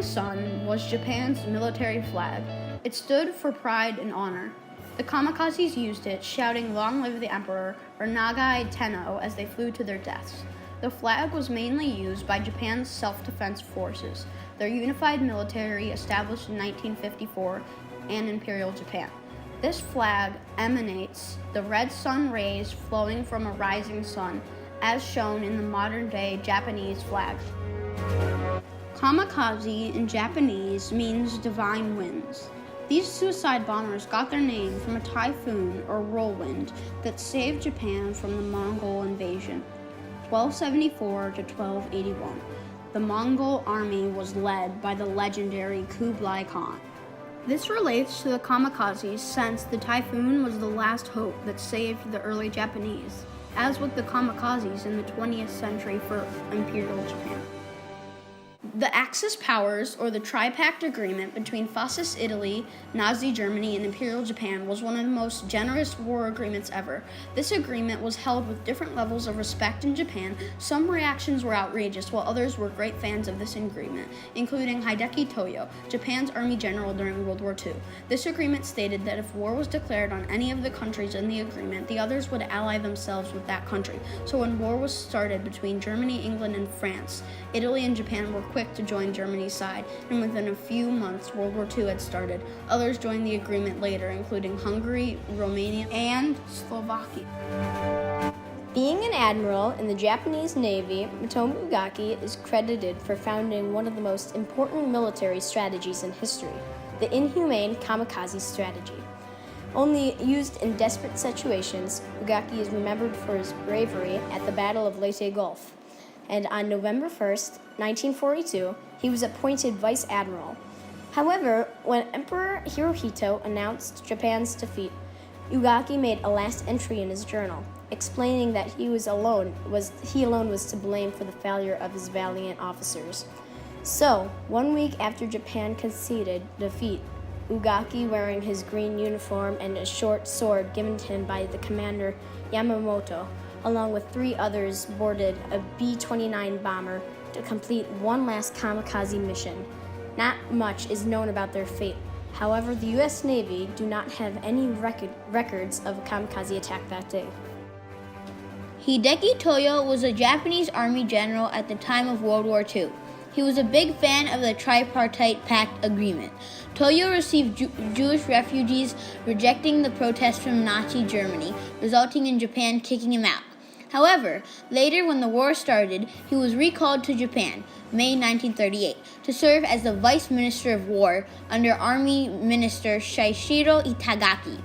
sun was Japan's military flag. It stood for pride and honor. The kamikazes used it, shouting "Long live the Emperor" or "Nagai Tenno" as they flew to their deaths. The flag was mainly used by Japan's self-defense forces, their unified military established in 1954, and Imperial Japan. This flag emanates the red sun rays flowing from a rising sun, as shown in the modern-day Japanese flag. Kamikaze in Japanese means divine winds. These suicide bombers got their name from a typhoon or whirlwind that saved Japan from the Mongol invasion. 1274 to 1281. The Mongol army was led by the legendary Kublai Khan. This relates to the kamikazes since the typhoon was the last hope that saved the early Japanese, as with the kamikazes in the 20th century for Imperial Japan. The Axis powers, or the Tripact Agreement between Fascist Italy, Nazi Germany, and Imperial Japan, was one of the most generous war agreements ever. This agreement was held with different levels of respect in Japan. Some reactions were outrageous, while others were great fans of this agreement, including Hideki Toyo, Japan's army general during World War II. This agreement stated that if war was declared on any of the countries in the agreement, the others would ally themselves with that country. So when war was started between Germany, England, and France, Italy and Japan were quick to join Germany's side, and within a few months, World War II had started. Others joined the agreement later, including Hungary, Romania, and Slovakia. Being an admiral in the Japanese Navy, Mitomo Ugaki is credited for founding one of the most important military strategies in history, the inhumane kamikaze strategy. Only used in desperate situations, Ugaki is remembered for his bravery at the Battle of Leyte Gulf. And on November 1st, 1942, he was appointed vice admiral. However, when Emperor Hirohito announced Japan's defeat, Ugaki made a last entry in his journal, explaining that he alone was to blame for the failure of his valiant officers. So, 1 week after Japan conceded defeat, Ugaki, wearing his green uniform and a short sword given to him by the commander Yamamoto, along with 3 others, boarded a B-29 bomber to complete one last kamikaze mission. Not much is known about their fate. However, the U.S. Navy do not have any records of a kamikaze attack that day. Hideki Toyo was a Japanese army general at the time of World War II. He was a big fan of the Tripartite Pact Agreement. Toyo received Jewish refugees, rejecting the protest from Nazi Germany, resulting in Japan kicking him out. However, later when the war started, he was recalled to Japan, May 1938, to serve as the Vice Minister of War under Army Minister Shichiro Itagaki.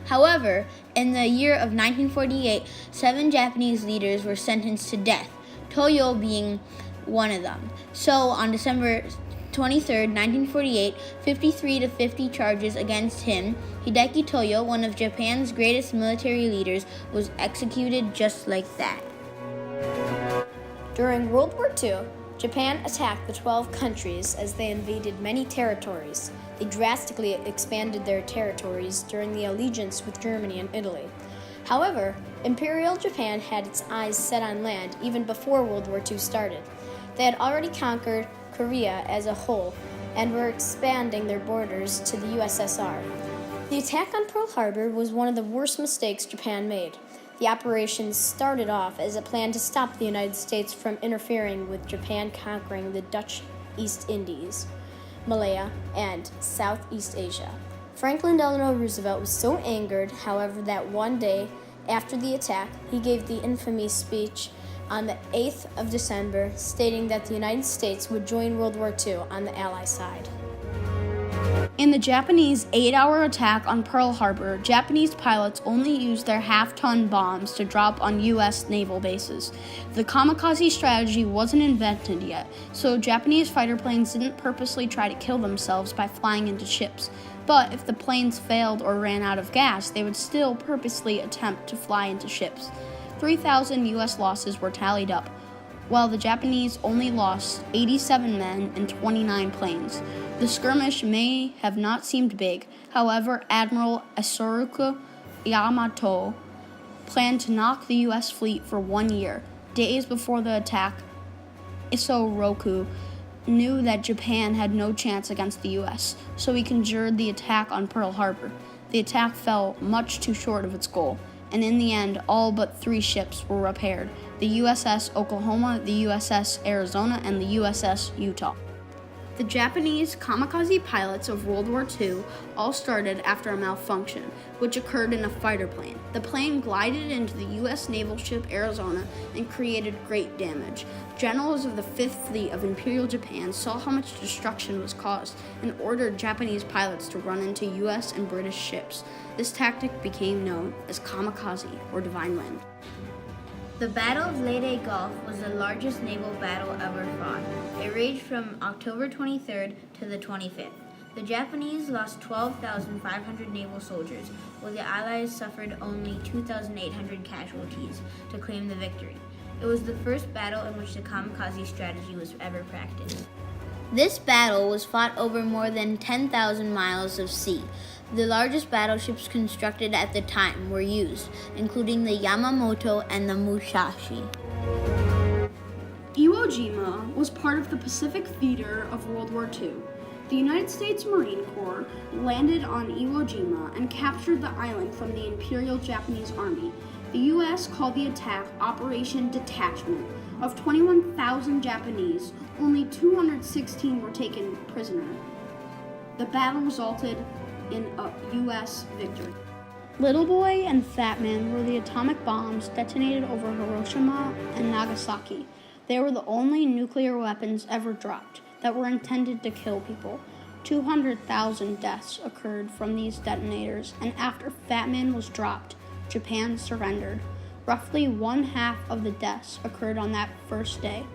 However, in the year of 1948, 7 Japanese leaders were sentenced to death, Toyo being one of them. So, on December 23, 1948, 53 to 50 charges against him, Hideki Toyo, one of Japan's greatest military leaders, was executed just like that. During World War II, Japan attacked the 12 countries as they invaded many territories. They drastically expanded their territories during the allegiance with Germany and Italy. However, Imperial Japan had its eyes set on land even before World War II started. They had already conquered Korea as a whole and were expanding their borders to the USSR. The attack on Pearl Harbor was one of the worst mistakes Japan made. The operation started off as a plan to stop the United States from interfering with Japan conquering the Dutch East Indies, Malaya, and Southeast Asia. Franklin Delano Roosevelt was so angered, however, that one day after the attack, he gave the infamous speech on the 8th of December, stating that the United States would join World War II on the Allied side. In the Japanese 8-hour attack on Pearl Harbor, Japanese pilots only used their half-ton bombs to drop on U.S. naval bases. The kamikaze strategy wasn't invented yet, so Japanese fighter planes didn't purposely try to kill themselves by flying into ships. But if the planes failed or ran out of gas, they would still purposely attempt to fly into ships. 3,000 U.S. losses were tallied up, while the Japanese only lost 87 men and 29 planes. The skirmish may have not seemed big. However, Admiral Isoroku Yamato planned to knock the U.S. fleet for 1 year. Days before the attack, Isoroku knew that Japan had no chance against the U.S., so he conjured the attack on Pearl Harbor. The attack fell much too short of its goal, and in the end, all but 3 ships were repaired: the USS Oklahoma, the USS Arizona, and the USS Utah. The Japanese kamikaze pilots of World War II all started after a malfunction, which occurred in a fighter plane. The plane glided into the U.S. naval ship Arizona and created great damage. Generals of the Fifth Fleet of Imperial Japan saw how much destruction was caused and ordered Japanese pilots to run into U.S. and British ships. This tactic became known as kamikaze, or divine wind. The Battle of Leyte Gulf was the largest naval battle ever fought. It raged from October 23rd to the 25th. The Japanese lost 12,500 naval soldiers, while the Allies suffered only 2,800 casualties to claim the victory. It was the first battle in which the kamikaze strategy was ever practiced. This battle was fought over more than 10,000 miles of sea. The largest battleships constructed at the time were used, including the Yamamoto and the Musashi. Iwo Jima was part of the Pacific Theater of World War II. The United States Marine Corps landed on Iwo Jima and captured the island from the Imperial Japanese Army. The U.S. called the attack Operation Detachment. Of 21,000 Japanese, only 216 were taken prisoner. The battle resulted in a U.S. victory. Little Boy and Fat Man were the atomic bombs detonated over Hiroshima and Nagasaki. They were the only nuclear weapons ever dropped that were intended to kill people. 200,000 deaths occurred from these detonators, and after Fat Man was dropped, Japan surrendered. Roughly 1/2 of the deaths occurred on that first day.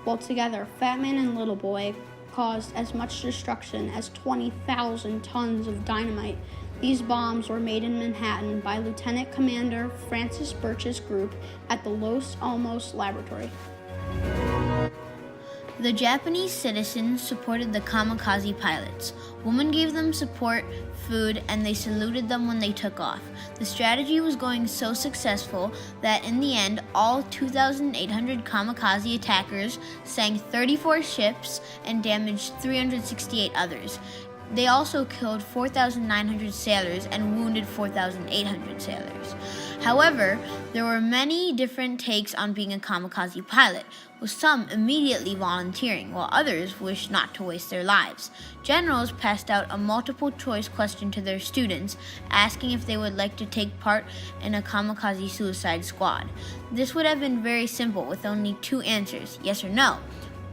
Altogether, Fat Man and Little Boy caused as much destruction as 20,000 tons of dynamite. These bombs were made in Manhattan by Lieutenant Commander Francis Birch's group at the Los Alamos Laboratory. The Japanese citizens supported the kamikaze pilots. Women gave them support, food, and they saluted them when they took off. The strategy was going so successful that in the end, all 2,800 kamikaze attackers sank 34 ships and damaged 368 others. They also killed 4,900 sailors and wounded 4,800 sailors. However, there were many different takes on being a kamikaze pilot, with some immediately volunteering, while others wished not to waste their lives. Generals passed out a multiple-choice question to their students, asking if they would like to take part in a kamikaze suicide squad. This would have been very simple, with only 2 answers, yes or no.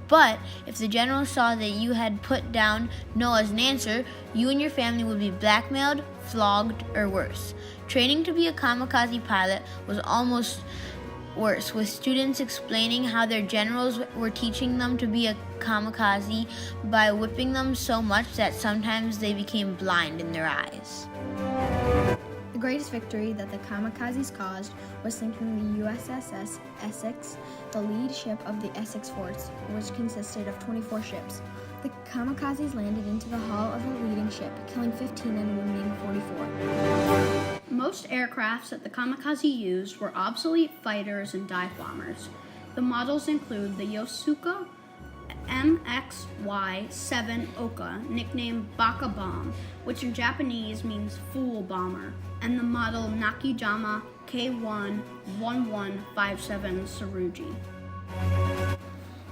But if the general saw that you had put down no as an answer, you and your family would be blackmailed, flogged, or worse. Training to be a kamikaze pilot was almost worse, with students explaining how their generals were teaching them to be a kamikaze by whipping them so much that sometimes they became blind in their eyes. The greatest victory that the kamikazes caused was sinking the USS Essex, the lead ship of the Essex force, which consisted of 24 ships. The kamikazes landed into the hull of the leading ship, killing 15 and wounding 44. Most aircrafts that the kamikaze used were obsolete fighters and dive bombers. The models include the Yosuka MXY-7 Oka, nicknamed Baka Bomb, which in Japanese means fool bomber, and the model Nakijima K1-1157 Tsurugi.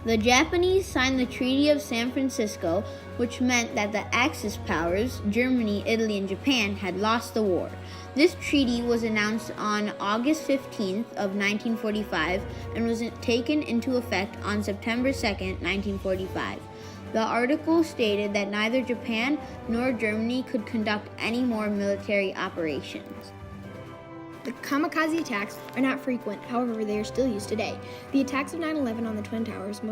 The Japanese signed the Treaty of San Francisco, which meant that the Axis powers, Germany, Italy, and Japan, had lost the war. This treaty was announced on August 15th of 1945 and was taken into effect on September 2nd, 1945. The article stated that neither Japan nor Germany could conduct any more military operations. The kamikaze attacks are not frequent, however, they are still used today. The attacks of 9/11 on the Twin Towers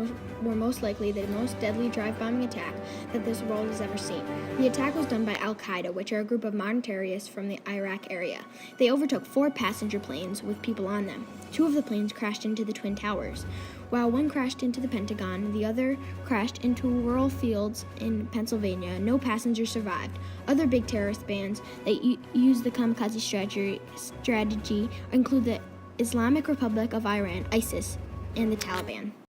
were most likely the most deadly drive-bombing attack that this world has ever seen. The attack was done by Al-Qaeda, which are a group of modern terrorists from the Iraq area. They overtook 4 passenger planes with people on them. 2 of the planes crashed into the Twin Towers. While one crashed into the Pentagon, the other crashed into rural fields in Pennsylvania. No passengers survived. Other big terrorist bands that use the kamikaze strategy include the Islamic Republic of Iran, ISIS, and the Taliban.